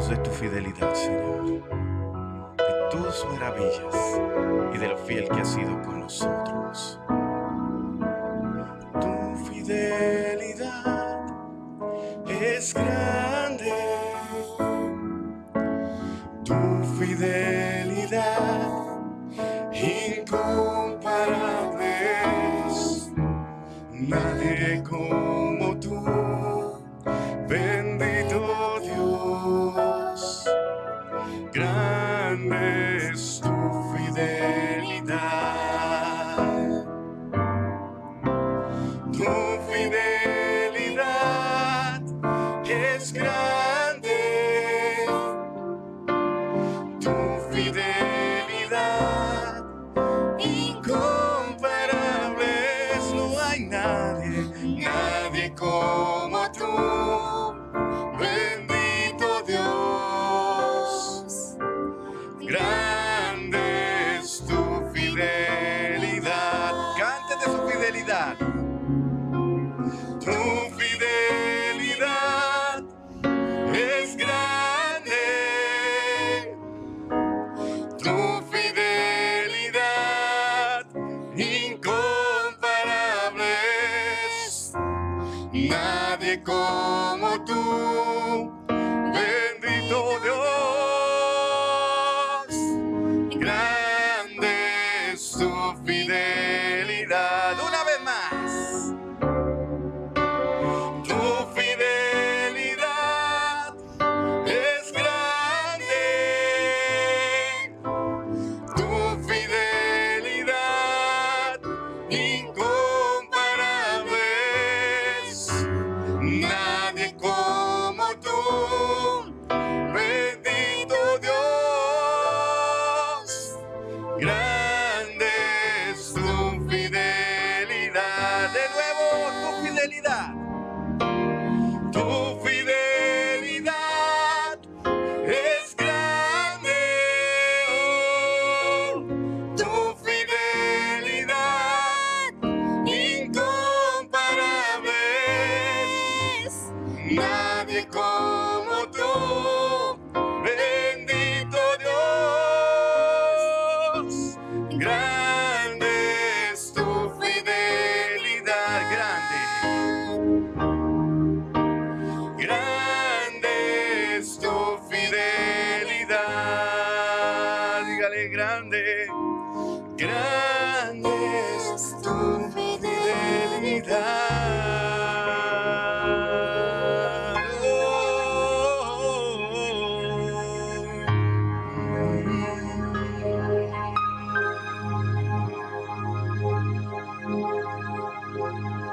Hablemos de tu fidelidad, Señor, de tus maravillas y de lo fiel que has sido con nosotros. Tu fidelidad es grande, tu fidelidad incomparable es. Nadie como tú, bendito Dios. Grande es tu fidelidad. Tu fidelidad es grande. Tu fidelidad incomparable es. No hay nadie como tú. Bendito Dios. Grande es tu fidelidad. Cante de su fidelidad. Tu fidelidad es grande. Tu fidelidad incomparable es. Nadie como tú. Bendito Dios. Grande es tu fidelidad. Una vez más. Tu fidelidad es grande. Tu fidelidad incomparable es. Nadie como tú. Bendito Dios. Grande es tu fidelidad. De nuevo, tu fidelidad. Tu fidelidad es grande. Oh, tu fidelidad incomparable es. Nadie como tú. Bendito Dios. Grande es tu fidelidad. Grande. Grande es tu fidelidad. Dígale, grande. Grande es tu fidelidad.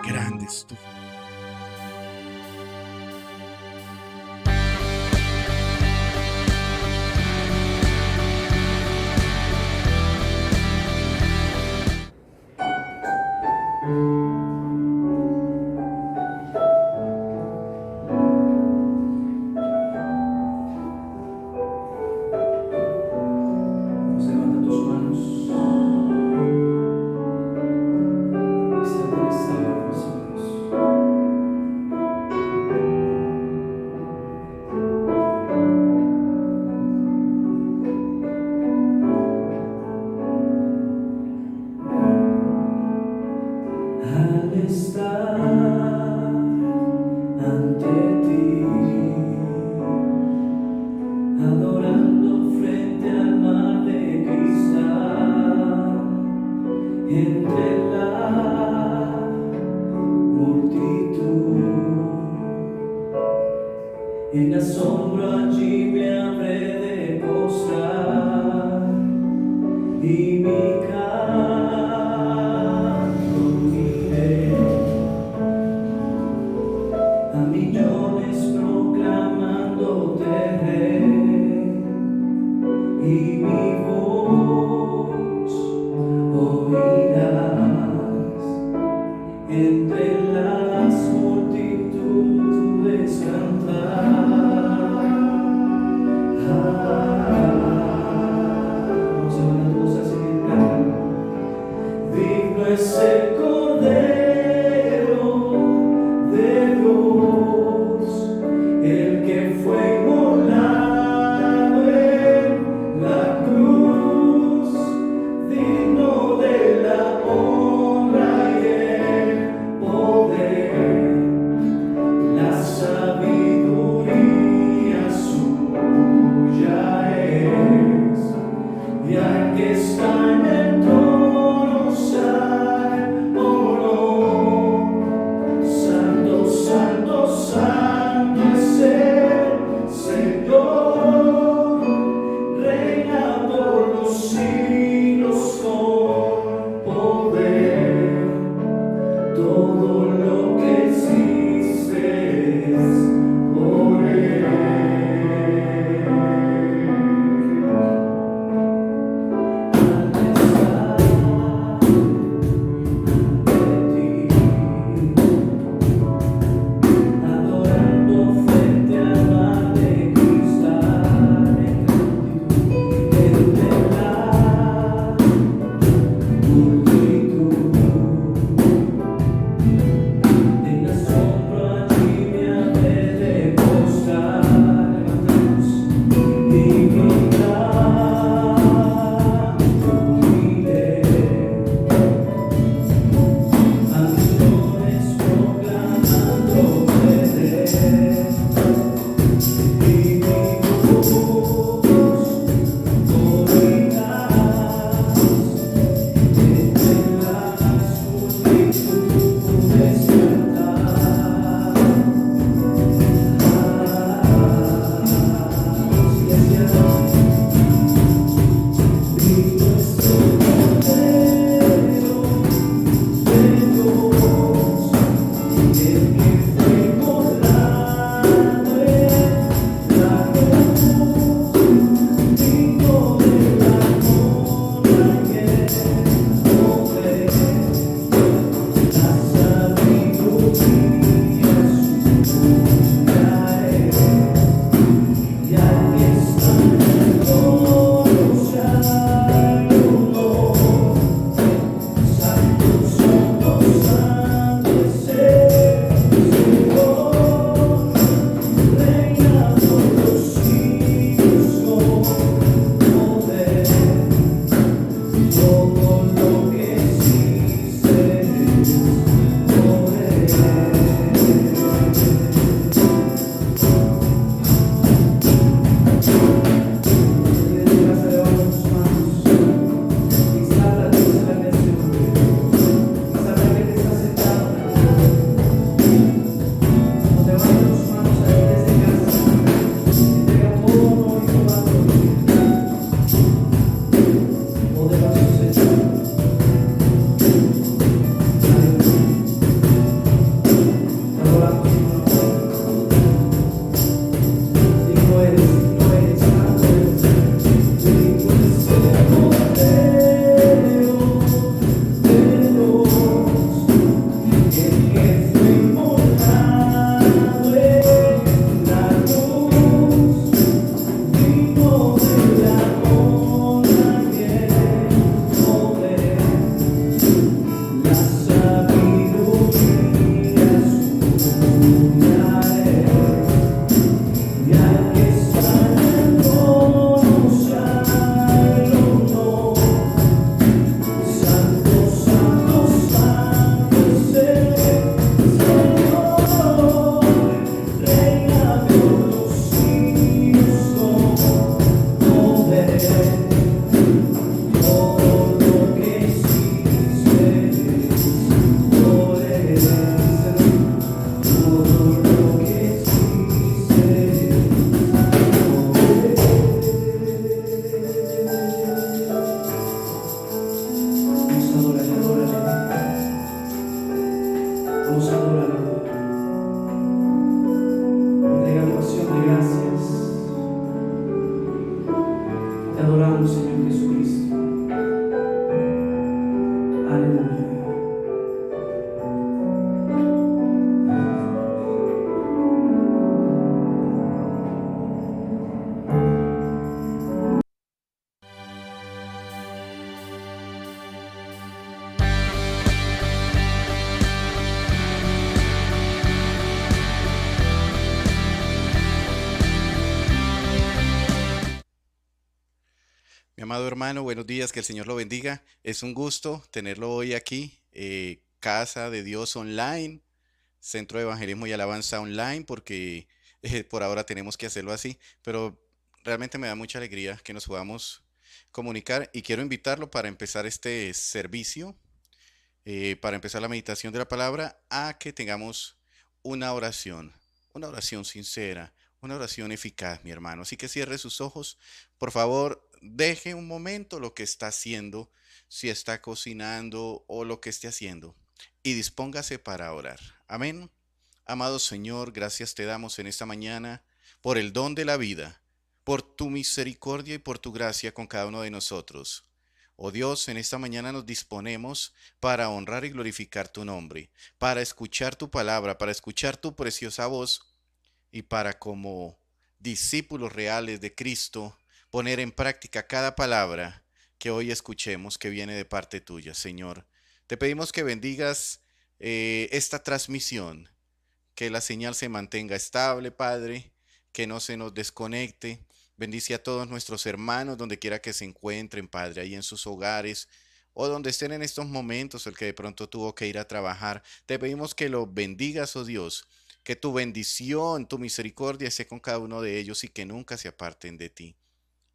Grande es tu Levanta tus manos. Está el que fue inmolado. Mi amado hermano, buenos días, que el Señor lo bendiga. Es un gusto tenerlo hoy aquí, Casa de Dios Online, Centro de Evangelismo y Alabanza Online, porque por ahora tenemos que hacerlo así, pero realmente me da mucha alegría que nos podamos comunicar y quiero invitarlo para empezar este servicio, para empezar la meditación de la palabra, a que tengamos una oración sincera, una oración eficaz, mi hermano. Así que cierre sus ojos, por favor, deje un momento lo que está haciendo, si está cocinando o lo que esté haciendo, y dispóngase para orar. Amén. Amado Señor, gracias te damos en esta mañana por el don de la vida, por tu misericordia y por tu gracia con cada uno de nosotros. Oh Dios, en esta mañana nos disponemos para honrar y glorificar tu nombre, para escuchar tu palabra, para escuchar tu preciosa voz y para como discípulos reales de Cristo poner en práctica cada palabra que hoy escuchemos que viene de parte tuya, Señor. Te pedimos que bendigas esta transmisión, que la señal se mantenga estable, Padre, que no se nos desconecte. Bendice a todos nuestros hermanos donde quiera que se encuentren, Padre, ahí en sus hogares o donde estén en estos momentos, el que de pronto tuvo que ir a trabajar. Te pedimos que lo bendigas, oh Dios, que tu bendición, tu misericordia esté con cada uno de ellos y que nunca se aparten de ti.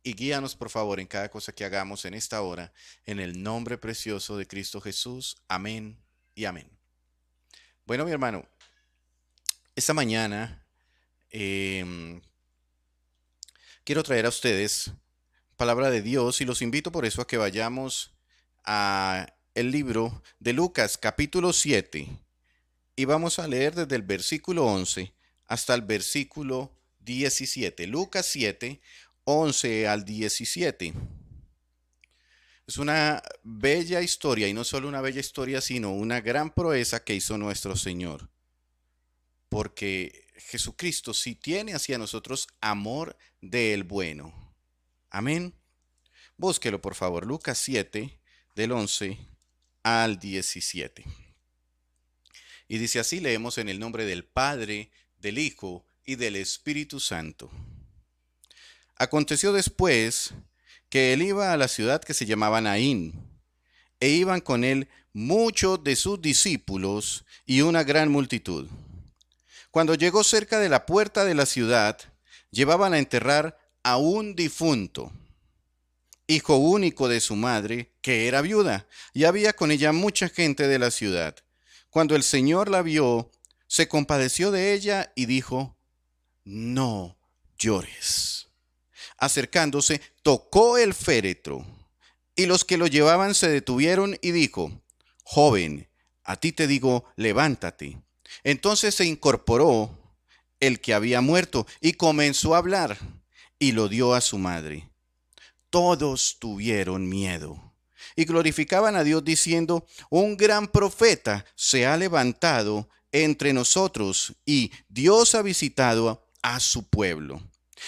Y guíanos, por favor, en cada cosa que hagamos en esta hora, en el nombre precioso de Cristo Jesús. Amén y amén. Bueno, mi hermano, esta mañana quiero traer a ustedes palabra de Dios y los invito por eso a que vayamos a el libro de Lucas capítulo 7 y vamos a leer desde el versículo 11 hasta el versículo 17. Lucas 7, 11 al 17. Es una bella historia y no solo una bella historia, sino una gran proeza que hizo nuestro Señor. Porque Jesucristo sí tiene hacia nosotros amor del bueno. Amén. Búsquelo, por favor, Lucas 7, del 11 al 17. Y dice así, leemos en el nombre del Padre, del Hijo y del Espíritu Santo. Aconteció después que él iba a la ciudad que se llamaba Naín, e iban con él muchos de sus discípulos y una gran multitud. Cuando llegó cerca de la puerta de la ciudad, llevaban a enterrar a un difunto, hijo único de su madre, que era viuda, y había con ella mucha gente de la ciudad. Cuando el Señor la vio, se compadeció de ella y dijo: no llores. Acercándose, tocó el féretro, y los que lo llevaban se detuvieron y dijo: joven, a ti te digo, levántate. Entonces se incorporó el que había muerto y comenzó a hablar, y lo dio a su madre. Todos tuvieron miedo y glorificaban a Dios diciendo: un gran profeta se ha levantado entre nosotros y Dios ha visitado a su pueblo.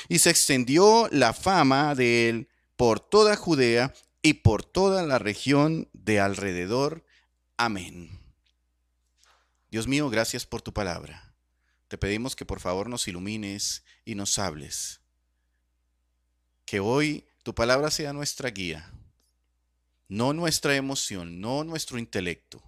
Y se extendió la fama de él por toda Judea y por toda la región de alrededor. Amén. Dios mío, gracias por tu palabra. Te pedimos que por favor nos ilumines y nos hables. Que hoy tu palabra sea nuestra guía, no nuestra emoción, no nuestro intelecto,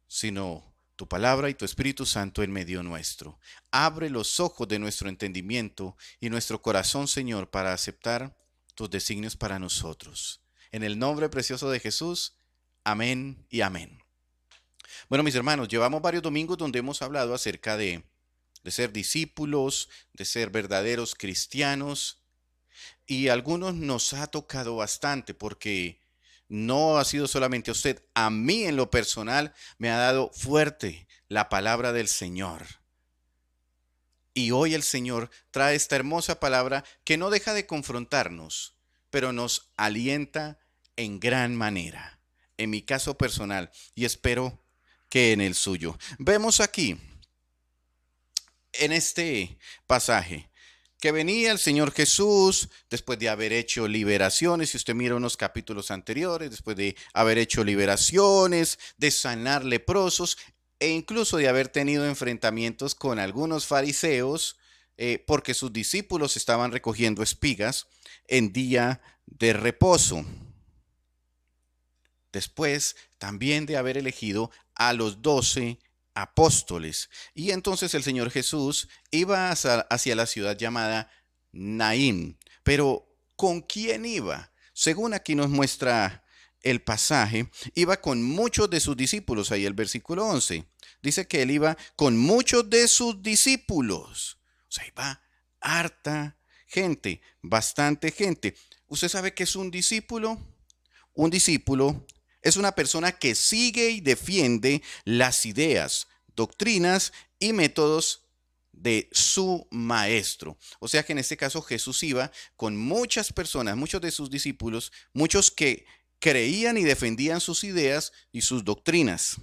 sino tu palabra y tu Espíritu Santo en medio nuestro. Abre los ojos de nuestro entendimiento y nuestro corazón, Señor, para aceptar tus designios para nosotros. En el nombre precioso de Jesús, amén y amén. Bueno, mis hermanos, llevamos varios domingos donde hemos hablado acerca de ser discípulos, de ser verdaderos cristianos, y a algunos nos ha tocado bastante porque no ha sido solamente a usted, a mí en lo personal me ha dado fuerte la palabra del Señor. Y hoy el Señor trae esta hermosa palabra que no deja de confrontarnos, pero nos alienta en gran manera, en mi caso personal, y espero que en el suyo. Vemos aquí, en este pasaje, que venía el Señor Jesús después de haber hecho liberaciones. Si usted mira unos capítulos anteriores, después de haber hecho liberaciones, de sanar leprosos e incluso de haber tenido enfrentamientos con algunos fariseos, porque sus discípulos estaban recogiendo espigas en día de reposo. Después también de haber elegido a los 12 apóstoles. Y entonces el Señor Jesús iba hacia la ciudad llamada Naín. Pero ¿con quién iba? Según aquí nos muestra el pasaje, iba con muchos de sus discípulos. Ahí el versículo 11 dice que él iba con muchos de sus discípulos. O sea, iba harta gente, bastante gente. ¿Usted sabe qué es un discípulo? Un discípulo es una persona que sigue y defiende las ideas, doctrinas y métodos de su maestro. O sea que en este caso Jesús iba con muchas personas, muchos de sus discípulos, muchos que creían y defendían sus ideas y sus doctrinas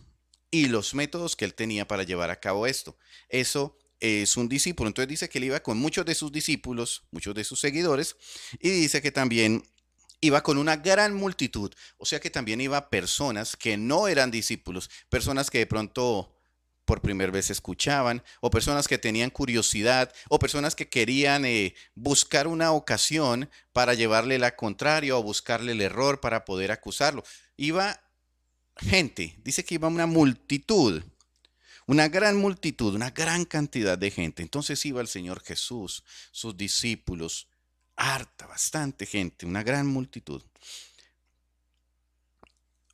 y los métodos que él tenía para llevar a cabo esto. Eso es un discípulo. Entonces dice que él iba con muchos de sus discípulos, muchos de sus seguidores, y dice que también iba con una gran multitud, o sea que también iba personas que no eran discípulos, personas que de pronto por primera vez escuchaban, o personas que tenían curiosidad, o personas que querían buscar una ocasión para llevarle la contraria o buscarle el error para poder acusarlo. Iba gente, dice que iba una multitud, una gran multitud, una gran cantidad de gente. Entonces iba el Señor Jesús, sus discípulos, harta, bastante gente, una gran multitud.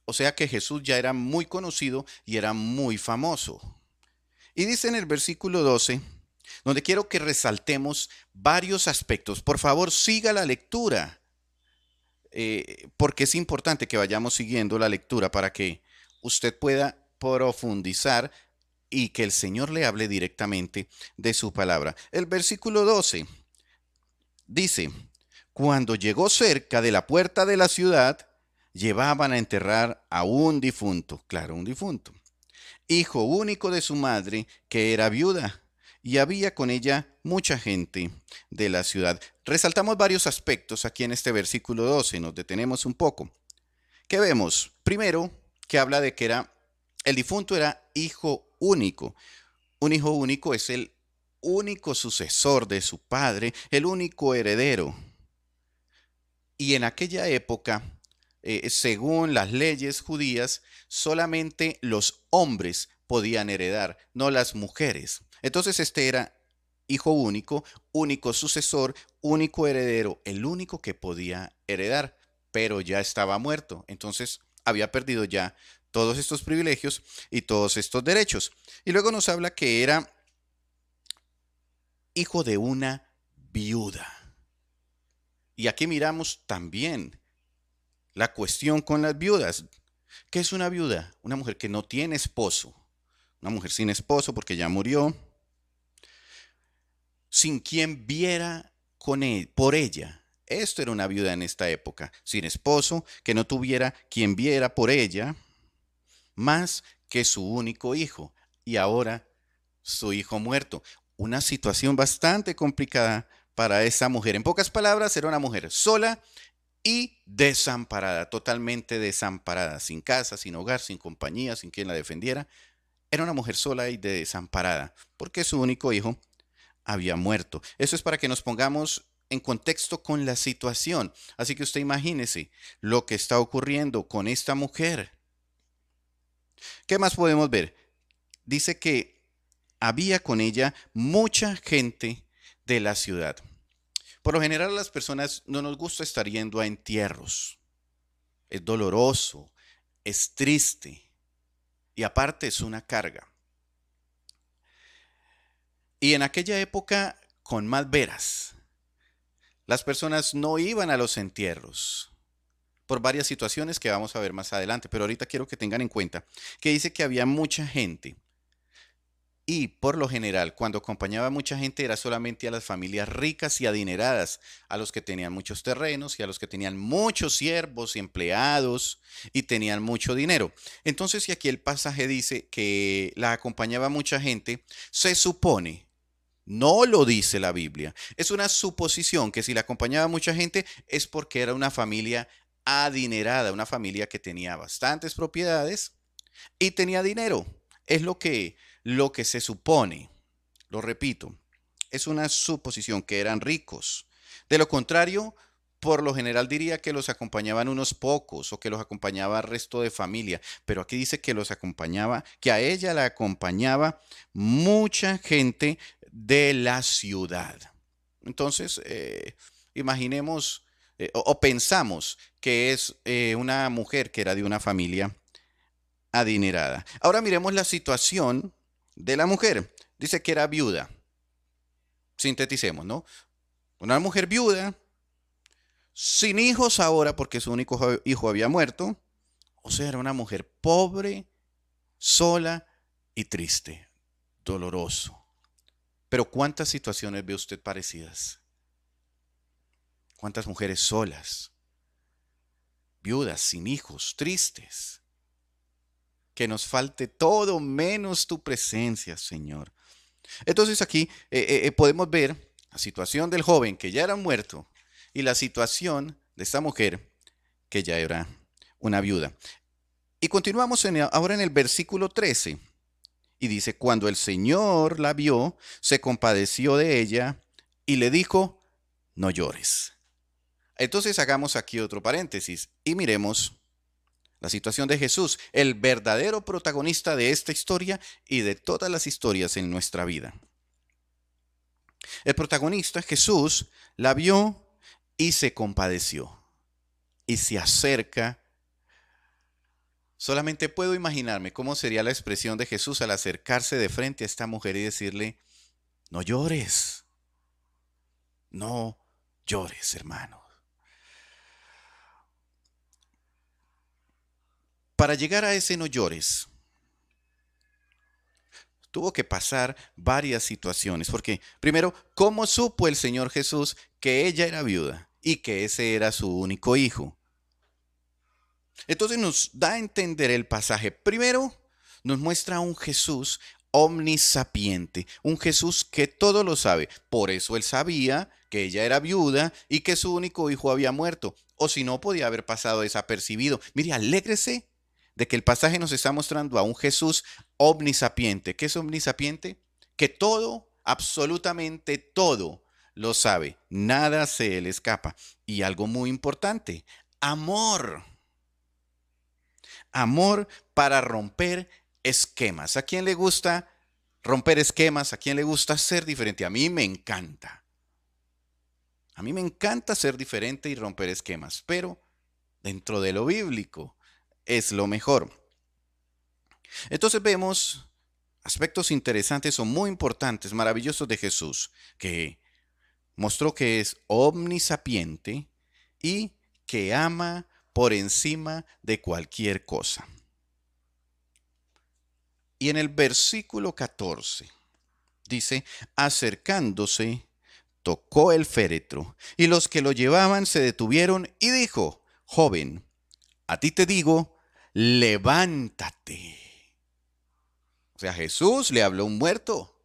O sea que Jesús ya era muy conocido y era muy famoso. Y dice en el versículo 12, donde quiero que resaltemos varios aspectos. Por favor, siga la lectura, porque es importante que vayamos siguiendo la lectura para que usted pueda profundizar y que el Señor le hable directamente de su palabra. El versículo 12 dice: cuando llegó cerca de la puerta de la ciudad, llevaban a enterrar a un difunto, claro, un difunto, hijo único de su madre, que era viuda, y había con ella mucha gente de la ciudad. Resaltamos varios aspectos aquí en este versículo 12, nos detenemos un poco. ¿Qué vemos? Primero, que habla de que el difunto era hijo único. Un hijo único es el único sucesor de su padre, el único heredero. Y en aquella época, según las leyes judías, solamente los hombres podían heredar, no las mujeres. Entonces este era hijo único, único sucesor, único heredero, el único que podía heredar, pero ya estaba muerto. Entonces había perdido ya todos estos privilegios y todos estos derechos. Y luego nos habla que era hijo de una viuda. Y aquí miramos también la cuestión con las viudas. ¿Qué es una viuda? Una mujer que no tiene esposo, una mujer sin esposo porque ya murió, sin quien viera por ella. Esto era una viuda en esta época, sin esposo, que no tuviera quien viera por ella, más que su único hijo. Y ahora su hijo muerto. Una situación bastante complicada para esa mujer. En pocas palabras, era una mujer sola y desamparada, totalmente desamparada, sin casa, sin hogar, sin compañía, sin quien la defendiera. Era una mujer sola y desamparada, porque su único hijo había muerto. Eso es para que nos pongamos en contexto con la situación. Así que usted imagínese lo que está ocurriendo con esta mujer. ¿Qué más podemos ver? Dice que había con ella mucha gente de la ciudad. Por lo general a las personas no nos gusta estar yendo a entierros. Es doloroso, es triste y aparte es una carga. Y en aquella época, con más veras, las personas no iban a los entierros por varias situaciones que vamos a ver más adelante, pero ahorita quiero que tengan en cuenta que dice que había mucha gente. Y por lo general, cuando acompañaba a mucha gente era solamente a las familias ricas y adineradas, a los que tenían muchos terrenos y a los que tenían muchos siervos y empleados y tenían mucho dinero. Entonces, si aquí el pasaje dice que la acompañaba mucha gente, se supone, no lo dice la Biblia, es una suposición que si la acompañaba mucha gente es porque era una familia adinerada, una familia que tenía bastantes propiedades y tenía dinero. Es lo que se supone. Lo repito, es una suposición que eran ricos. De lo contrario, por lo general diría que los acompañaban unos pocos o que los acompañaba el resto de familia, pero aquí dice que los acompañaba, que a ella la acompañaba mucha gente de la ciudad. Entonces, imaginemos o pensamos que es una mujer que era de una familia adinerada. Ahora miremos la situación de la mujer. Dice que era viuda. Sinteticemos, ¿no? Una mujer viuda, sin hijos ahora porque su único hijo había muerto. O sea, era una mujer pobre, sola y triste, doloroso. Pero ¿cuántas situaciones ve usted parecidas? ¿Cuántas mujeres solas, viudas, sin hijos, tristes? Que nos falte todo menos tu presencia, Señor. Entonces aquí podemos ver la situación del joven que ya era muerto y la situación de esta mujer que ya era una viuda. Y continuamos ahora en el versículo 13 y dice, cuando el Señor la vio, se compadeció de ella y le dijo, no llores. Entonces hagamos aquí otro paréntesis y miremos la situación de Jesús, el verdadero protagonista de esta historia y de todas las historias en nuestra vida. El protagonista, Jesús, la vio y se compadeció y se acerca. Solamente puedo imaginarme cómo sería la expresión de Jesús al acercarse de frente a esta mujer y decirle, no llores, no llores, hermano. Para llegar a ese no llores, tuvo que pasar varias situaciones, porque primero, ¿cómo supo el Señor Jesús que ella era viuda y que ese era su único hijo? Entonces nos da a entender el pasaje. Primero, nos muestra un Jesús omnisapiente, un Jesús que todo lo sabe. Por eso él sabía que ella era viuda y que su único hijo había muerto, o si no podía haber pasado desapercibido. Mire, alégrese de que el pasaje nos está mostrando a un Jesús omnisapiente. ¿Qué es omnisapiente? Que todo, absolutamente todo, lo sabe. Nada se le escapa. Y algo muy importante, amor. Amor para romper esquemas. ¿A quién le gusta romper esquemas? ¿A quién le gusta ser diferente? A mí me encanta. A mí me encanta ser diferente y romper esquemas, pero dentro de lo bíblico es lo mejor. Entonces vemos aspectos interesantes o muy importantes, maravillosos de Jesús, que mostró que es omnisapiente y que ama por encima de cualquier cosa. Y en el versículo 14 dice, acercándose, tocó el féretro, y los que lo llevaban se detuvieron y dijo, joven, a ti te digo, levántate. O sea, Jesús le habló a un muerto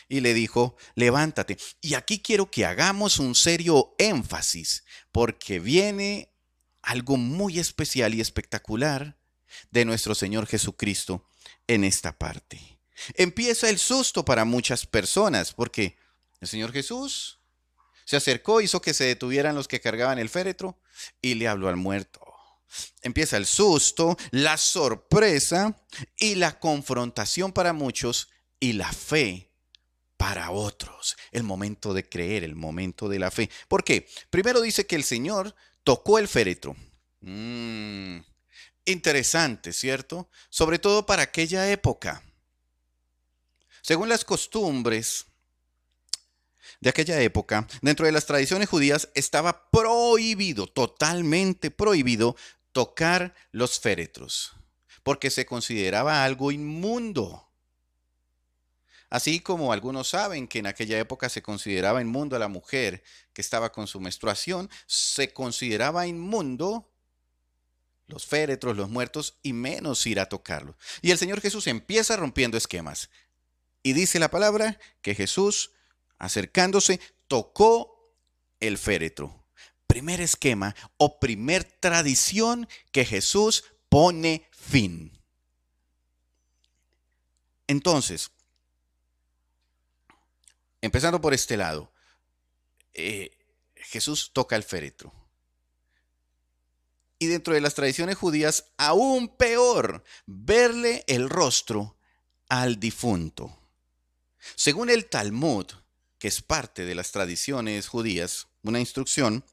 y le dijo, levántate. Y aquí quiero que hagamos un serio énfasis, porque viene algo muy especial y espectacular de nuestro Señor Jesucristo en esta parte. Empieza el susto para muchas personas, porque el Señor Jesús se acercó, hizo que se detuvieran los que cargaban el féretro y le habló al muerto. Empieza el susto, la sorpresa y la confrontación para muchos y la fe para otros. El momento de creer, el momento de la fe. ¿Por qué? Primero dice que el Señor tocó el féretro. Interesante, ¿cierto? Sobre todo para aquella época. Según las costumbres de aquella época, dentro de las tradiciones judías estaba prohibido, totalmente prohibido, tocar los féretros, porque se consideraba algo inmundo. Así como algunos saben que en aquella época se consideraba inmundo a la mujer que estaba con su menstruación, se consideraba inmundo los féretros, los muertos, y menos ir a tocarlos. Y el Señor Jesús empieza rompiendo esquemas. Y dice la palabra que Jesús, acercándose, tocó el féretro. Primer esquema o primer tradición que Jesús pone fin. Entonces, empezando por este lado, Jesús toca el féretro. Y dentro de las tradiciones judías, aún peor, verle el rostro al difunto. Según el Talmud, que es parte de las tradiciones judías, una instrucción,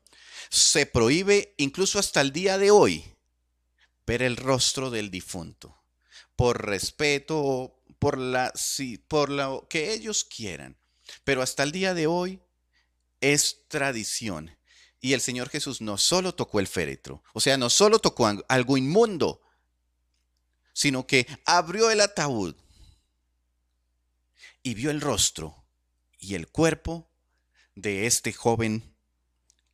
se prohíbe incluso hasta el día de hoy ver el rostro del difunto, por respeto, por lo que ellos quieran. Pero hasta el día de hoy es tradición. Y el Señor Jesús no solo tocó el féretro, o sea, no solo tocó algo inmundo, sino que abrió el ataúd y vio el rostro y el cuerpo de este joven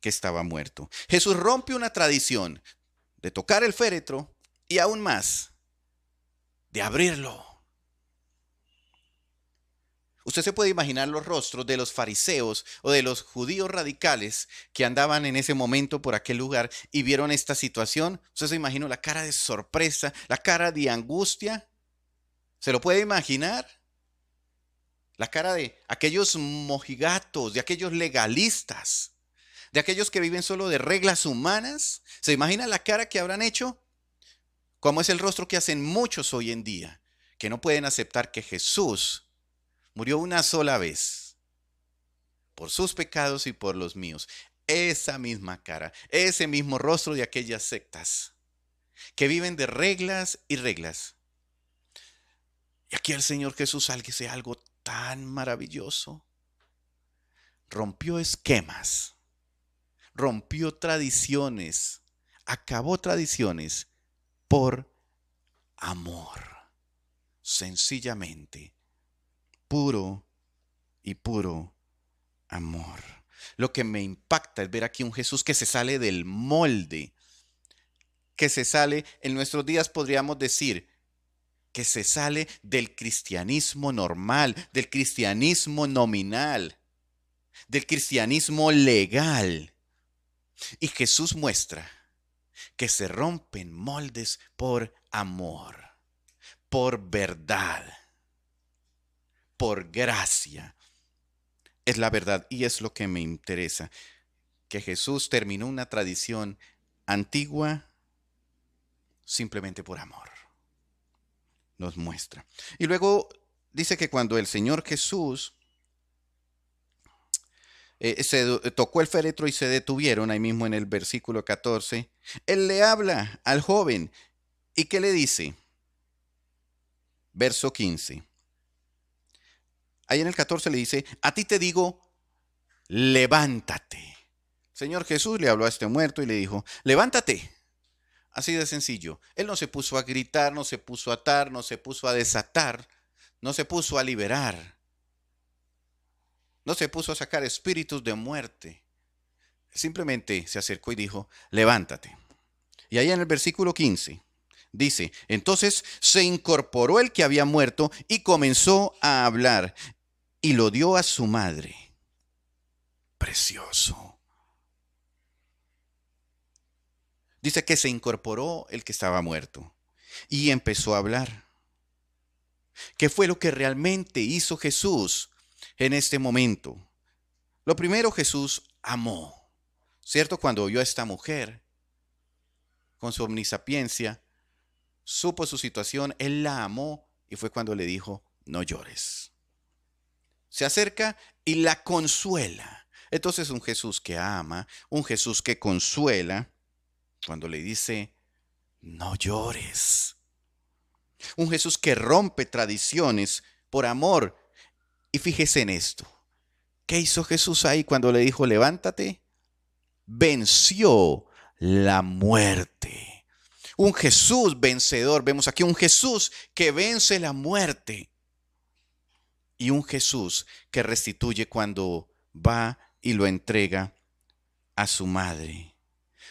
que estaba muerto. Jesús rompe una tradición de tocar el féretro y aún más, de abrirlo. Usted se puede imaginar los rostros de los fariseos o de los judíos radicales que andaban en ese momento por aquel lugar y vieron esta situación. Usted se imagina la cara de sorpresa, la cara de angustia. ¿Se lo puede imaginar? La cara de aquellos mojigatos, de aquellos legalistas, de aquellos que viven solo de reglas humanas. ¿Se imagina la cara que habrán hecho? ¿Cómo es el rostro que hacen muchos hoy en día? Que no pueden aceptar que Jesús murió una sola vez por sus pecados y por los míos. Esa misma cara, ese mismo rostro de aquellas sectas que viven de reglas y reglas. Y aquí el Señor Jesús hace algo tan maravilloso. Rompió esquemas, rompió tradiciones, acabó tradiciones por amor. Sencillamente, puro y puro amor. Lo que me impacta es ver aquí un Jesús que se sale del molde, que se sale, en nuestros días podríamos decir, que se sale del cristianismo normal, del cristianismo nominal, del cristianismo legal. Y Jesús muestra que se rompen moldes por amor, por verdad, por gracia. Es la verdad y es lo que me interesa, que Jesús terminó una tradición antigua simplemente por amor. Nos muestra. Y luego dice que cuando el Señor Jesús tocó el féretro y se detuvieron, ahí mismo en el versículo 14, Él le habla al joven y ¿qué le dice? verso 15. Ahí en el 14 le dice, a ti te digo, levántate. Señor Jesús le habló a este muerto y le dijo, levántate. Así de sencillo. Él no se puso a gritar, no se puso a atar, no se puso a desatar, no se puso a liberar, no se puso a sacar espíritus de muerte. Simplemente se acercó y dijo, levántate. Y ahí en el versículo 15 dice, entonces se incorporó el que había muerto y comenzó a hablar y lo dio a su madre. Precioso. Dice que se incorporó el que estaba muerto y empezó a hablar. ¿Qué fue lo que realmente hizo Jesús en este momento? Lo primero, Jesús amó, ¿cierto? Cuando vio a esta mujer con su omnisapiencia, supo su situación, él la amó y fue cuando le dijo, no llores. Se acerca y la consuela. Entonces un Jesús que ama, un Jesús que consuela, cuando le dice, no llores. Un Jesús que rompe tradiciones por amor. Y fíjese en esto. ¿Qué hizo Jesús ahí cuando le dijo, levántate? Venció la muerte. Un Jesús vencedor. Vemos aquí un Jesús que vence la muerte. Y un Jesús que restituye cuando va y lo entrega a su madre.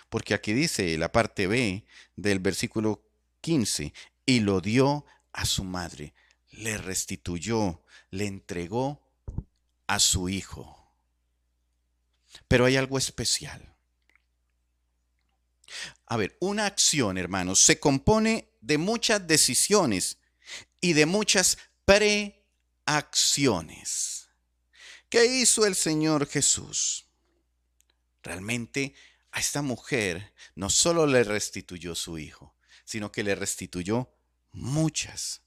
Porque aquí dice la parte B del versículo 15, y lo dio a su madre, le restituyó, le entregó a su hijo. Pero hay algo especial. A ver, una acción, hermanos, se compone de muchas decisiones y de muchas preacciones. ¿Qué hizo el Señor Jesús? Realmente a esta mujer no solo le restituyó su hijo, sino que le restituyó muchas,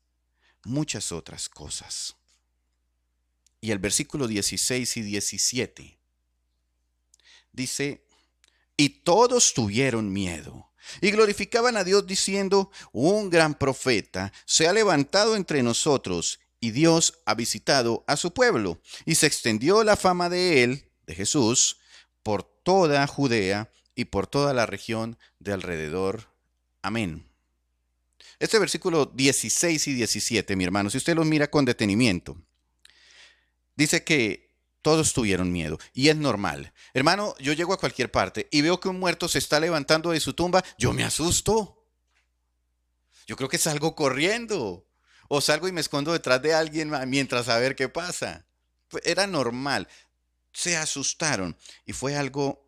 muchas otras cosas. Y el versículo 16 y 17 dice, y todos tuvieron miedo y glorificaban a Dios diciendo, un gran profeta se ha levantado entre nosotros y Dios ha visitado a su pueblo. Y se extendió la fama de él, de Jesús, por toda Judea y por toda la región de alrededor. Amén. Este versículo 16 y 17, mi hermano, si usted los mira con detenimiento, dice que todos tuvieron miedo y es normal. Hermano, yo llego a cualquier parte y veo que un muerto se está levantando de su tumba, yo me asusto. Yo creo que salgo corriendo o salgo y me escondo detrás de alguien mientras a ver qué pasa. Era normal. Se asustaron y fue algo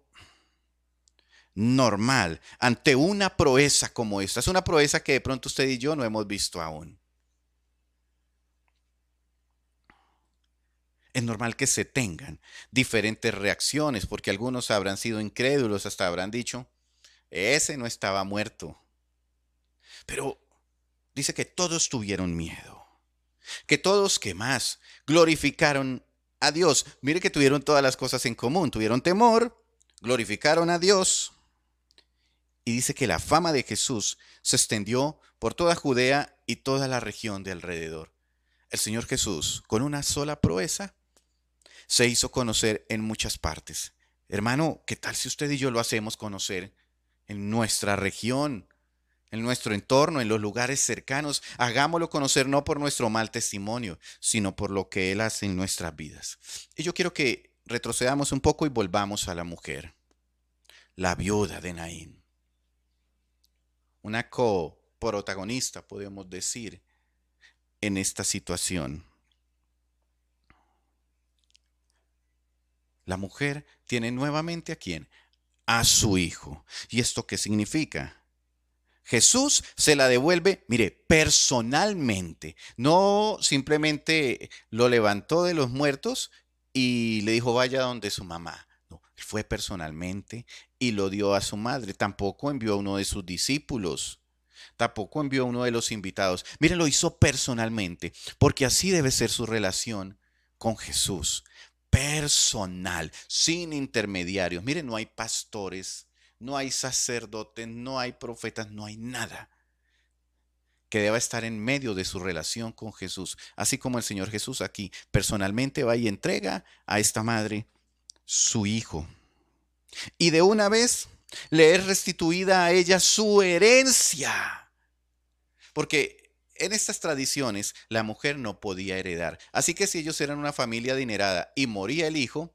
normal ante una proeza como esta. Es una proeza que de pronto usted y yo no hemos visto aún. Es normal que se tengan diferentes reacciones, porque algunos habrán sido incrédulos, hasta habrán dicho, ese no estaba muerto. Pero dice que todos tuvieron miedo, que todos, ¿qué más? Glorificaron a Dios. Mire que tuvieron todas las cosas en común, tuvieron temor, glorificaron a Dios. Y dice que la fama de Jesús se extendió por toda Judea y toda la región de alrededor. El Señor Jesús, con una sola proeza, se hizo conocer en muchas partes. Hermano, ¿qué tal si usted y yo lo hacemos conocer en nuestra región, en nuestro entorno, en los lugares cercanos? Hagámoslo conocer no por nuestro mal testimonio, sino por lo que Él hace en nuestras vidas. Y yo quiero que retrocedamos un poco y volvamos a la mujer, la viuda de Naín. Una coprotagonista, podemos decir, en esta situación. La mujer tiene nuevamente ¿a quién? A su hijo. ¿Y esto qué significa? Jesús se la devuelve, mire, personalmente. No simplemente lo levantó de los muertos y le dijo vaya donde su mamá. No, él fue personalmente y lo dio a su madre. Tampoco envió a uno de sus discípulos. Tampoco envió a uno de los invitados. Mire, lo hizo personalmente, porque así debe ser su relación con Jesús. Personal, sin intermediarios. Mire, no hay pastores, no hay sacerdotes, no hay profetas, no hay nada. que deba estar en medio de su relación con Jesús, así como el Señor Jesús aquí personalmente va y entrega a esta madre su hijo. Y de una vez le es restituida a ella su herencia, porque en estas tradiciones la mujer no podía heredar. Así que si ellos eran una familia adinerada y moría el hijo,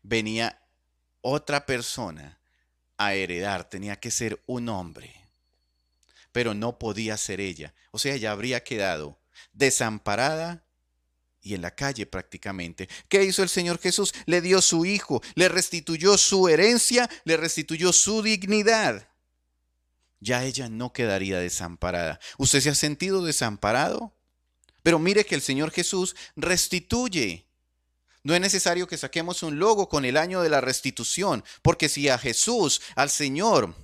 venía otra persona a heredar, tenía que ser un hombre, pero no podía ser ella. O sea, ella habría quedado desamparada y en la calle prácticamente. ¿Qué hizo el Señor Jesús? Le dio su hijo, le restituyó su herencia, le restituyó su dignidad. Ya ella no quedaría desamparada. ¿Usted se ha sentido desamparado? Pero mire que el Señor Jesús restituye. No es necesario que saquemos un logo con el año de la restitución, porque si a Jesús, al Señor,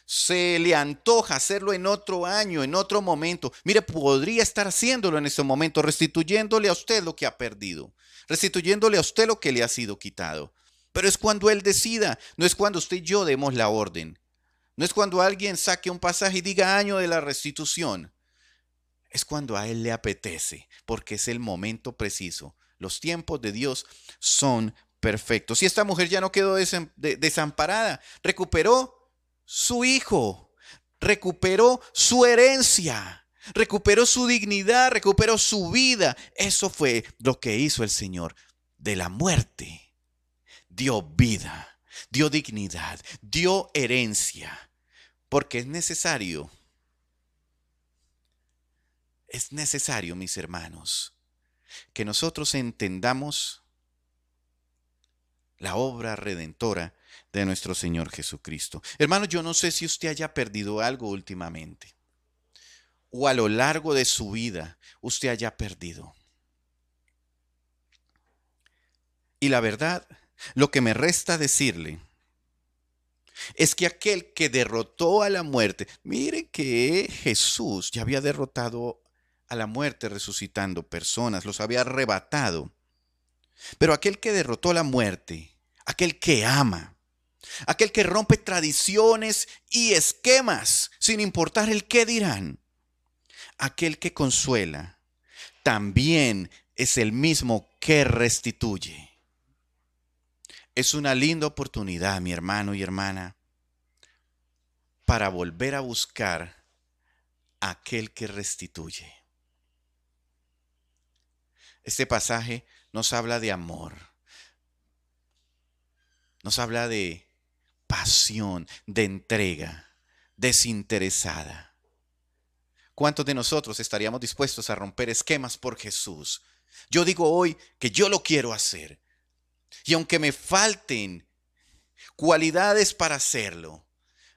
se le antoja hacerlo en otro año, en otro momento, mire, podría estar haciéndolo en este momento, restituyéndole a usted lo que ha perdido, restituyéndole a usted lo que le ha sido quitado. Pero es cuando Él decida, no es cuando usted y yo demos la orden, no es cuando alguien saque un pasaje y diga año de la restitución. Es cuando a Él le apetece, porque es el momento preciso. Los tiempos de Dios son perfectos. Y esta mujer ya no quedó desamparada, recuperó su hijo, recuperó su herencia, recuperó su dignidad, recuperó su vida. Eso fue lo que hizo el Señor. De la muerte dio vida, dio dignidad, dio herencia, porque es necesario, mis hermanos, que nosotros entendamos la obra redentora de nuestro Señor Jesucristo. Hermano, yo no sé si usted haya perdido algo últimamente o a lo largo de su vida usted haya perdido. Y la verdad, lo que me resta decirle es que aquel que derrotó a la muerte, mire que Jesús ya había derrotado a la muerte resucitando personas, los había arrebatado. Pero aquel que derrotó la muerte, aquel que ama, aquel que rompe tradiciones y esquemas sin importar el qué dirán, aquel que consuela, también es el mismo que restituye. Es una linda oportunidad, mi hermano y hermana, para volver a buscar a aquel que restituye. Este pasaje nos habla de amor, nos habla de pasión, de entrega, desinteresada. ¿Cuántos de nosotros estaríamos dispuestos a romper esquemas por Jesús? Yo digo hoy que yo lo quiero hacer. Y aunque me falten cualidades para hacerlo,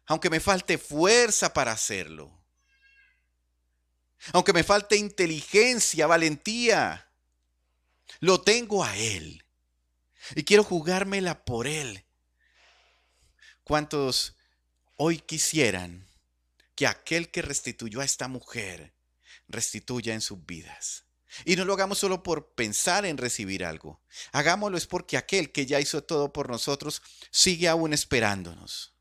aunque me falte fuerza para hacerlo, aunque me falte inteligencia, valentía, lo tengo a Él. Y quiero jugármela por Él. ¿Cuántos hoy quisieran que aquel que restituyó a esta mujer restituya en sus vidas? Y no lo hagamos solo por pensar en recibir algo. Hagámoslo es porque aquel que ya hizo todo por nosotros sigue aún esperándonos,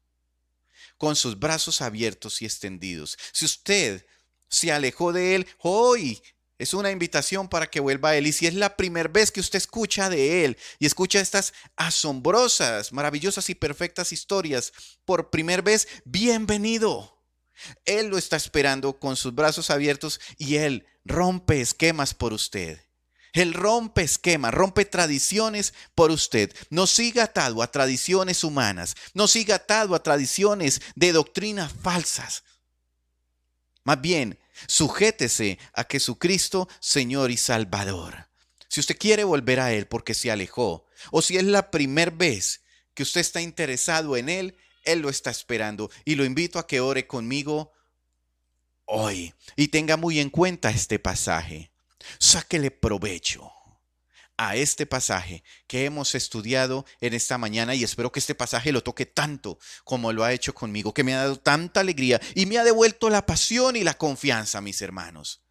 con sus brazos abiertos y extendidos. Si usted se alejó de Él, hoy es una invitación para que vuelva a Él. Y si es la primera vez que usted escucha de Él y escucha estas asombrosas, maravillosas y perfectas historias por primera vez, bienvenido. Él lo está esperando con sus brazos abiertos y Él rompe esquemas por usted. Él rompe esquemas, rompe tradiciones por usted. No siga atado a tradiciones humanas, no siga atado a tradiciones de doctrinas falsas. Más bien, sujétese a Jesucristo, Señor y Salvador. Si usted quiere volver a Él porque se alejó, o si es la primera vez que usted está interesado en Él, Él lo está esperando y lo invito a que ore conmigo hoy y tenga muy en cuenta este pasaje. Sáquele provecho a este pasaje que hemos estudiado en esta mañana y espero que este pasaje lo toque tanto como lo ha hecho conmigo, que me ha dado tanta alegría y me ha devuelto la pasión y la confianza, mis hermanos.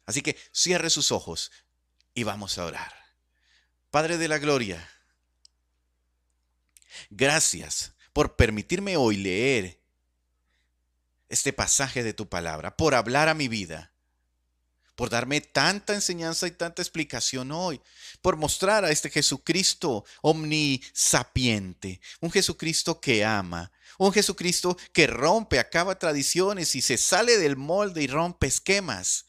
Así que cierre sus ojos y vamos a orar. Padre de la gloria, gracias por permitirme hoy leer este pasaje de tu palabra, por hablar a mi vida, por darme tanta enseñanza y tanta explicación hoy, por mostrar a este Jesucristo omnisapiente, un Jesucristo que ama, un Jesucristo que rompe, acaba tradiciones y se sale del molde y rompe esquemas.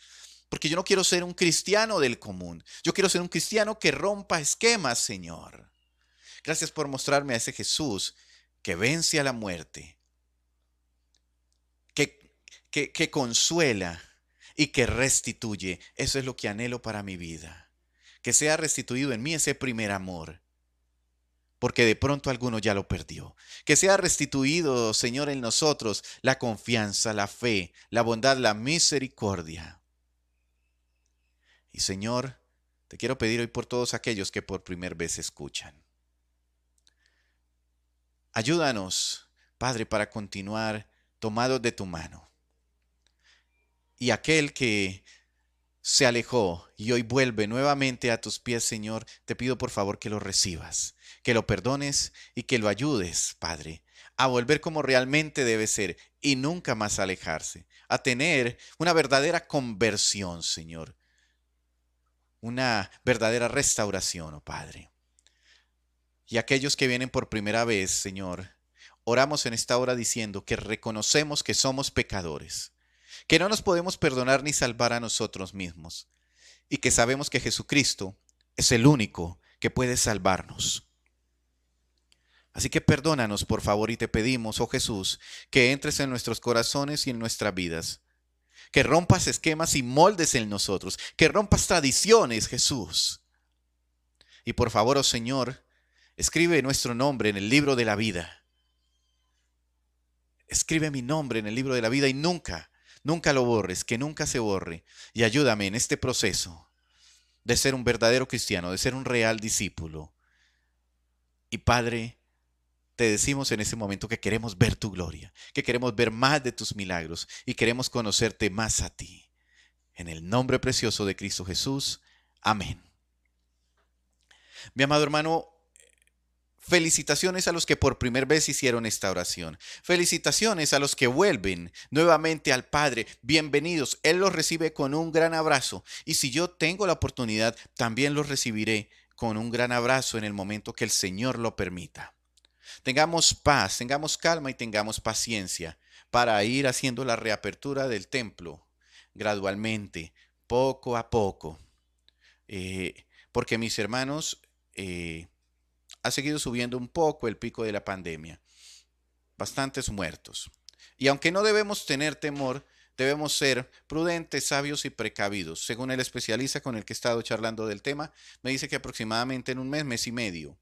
Porque yo no quiero ser un cristiano del común, yo quiero ser un cristiano que rompa esquemas, Señor. Gracias por mostrarme a ese Jesús que vence a la muerte, que, que consuela y que restituye. Eso es lo que anhelo para mi vida. Que sea restituido en mí ese primer amor, porque de pronto alguno ya lo perdió. Que sea restituido, Señor, en nosotros la confianza, la fe, la bondad, la misericordia. Y Señor, te quiero pedir hoy por todos aquellos que por primera vez escuchan. Ayúdanos, Padre, para continuar tomados de tu mano. Y aquel que se alejó y hoy vuelve nuevamente a tus pies, Señor, te pido por favor que lo recibas, que lo perdones y que lo ayudes, Padre, a volver como realmente debe ser y nunca más alejarse, a tener una verdadera conversión, Señor, una verdadera restauración, oh Padre. Y aquellos que vienen por primera vez, Señor, oramos en esta hora diciendo que reconocemos que somos pecadores, que no nos podemos perdonar ni salvar a nosotros mismos y que sabemos que Jesucristo es el único que puede salvarnos. Así que perdónanos, por favor, y te pedimos, oh Jesús, que entres en nuestros corazones y en nuestras vidas, que rompas esquemas y moldes en nosotros, que rompas tradiciones, Jesús. Y por favor, oh Señor, escribe nuestro nombre en el libro de la vida. Escribe mi nombre en el libro de la vida y nunca, nunca lo borres, que nunca se borre. Y ayúdame en este proceso de ser un verdadero cristiano, de ser un real discípulo. Y Padre, te decimos en ese momento que queremos ver tu gloria, que queremos ver más de tus milagros y queremos conocerte más a ti. En el nombre precioso de Cristo Jesús. Amén. Mi amado hermano, felicitaciones a los que por primera vez hicieron esta oración. Felicitaciones a los que vuelven nuevamente al Padre. Bienvenidos. Él los recibe con un gran abrazo. Y si yo tengo la oportunidad, también los recibiré con un gran abrazo en el momento que el Señor lo permita. Tengamos paz, tengamos calma y tengamos paciencia para ir haciendo la reapertura del templo gradualmente, poco a poco. Porque mis hermanos, ha seguido subiendo un poco el pico de la pandemia. Bastantes muertos. Y aunque no debemos tener temor, debemos ser prudentes, sabios y precavidos. Según el especialista con el que he estado charlando del tema, me dice que aproximadamente en un mes, mes y medio,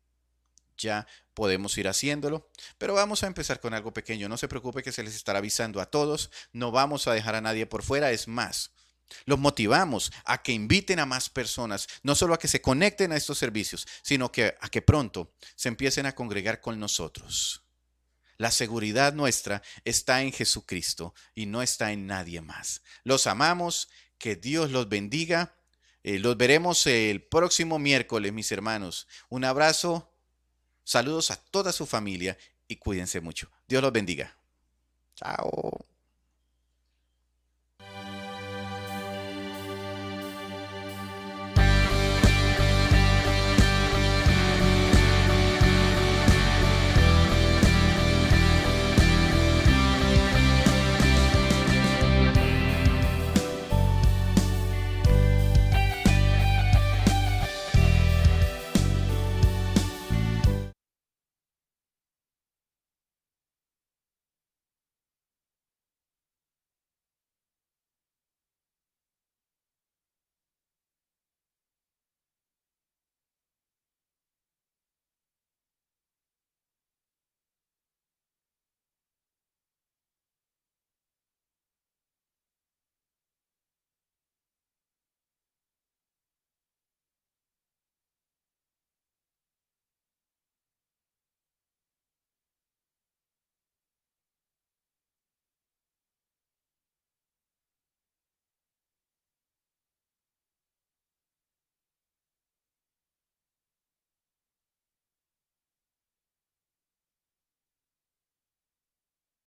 ya podemos ir haciéndolo, pero vamos a empezar con algo pequeño. No se preocupe que se les estará avisando a todos, no vamos a dejar a nadie por fuera, es más. Los motivamos a que inviten a más personas, no solo a que se conecten a estos servicios, sino que a que pronto se empiecen a congregar con nosotros. La seguridad nuestra está en Jesucristo y no está en nadie más. Los amamos, que Dios los bendiga. Los veremos el próximo miércoles, mis hermanos. Un abrazo. Saludos a toda su familia y cuídense mucho. Dios los bendiga. Chao.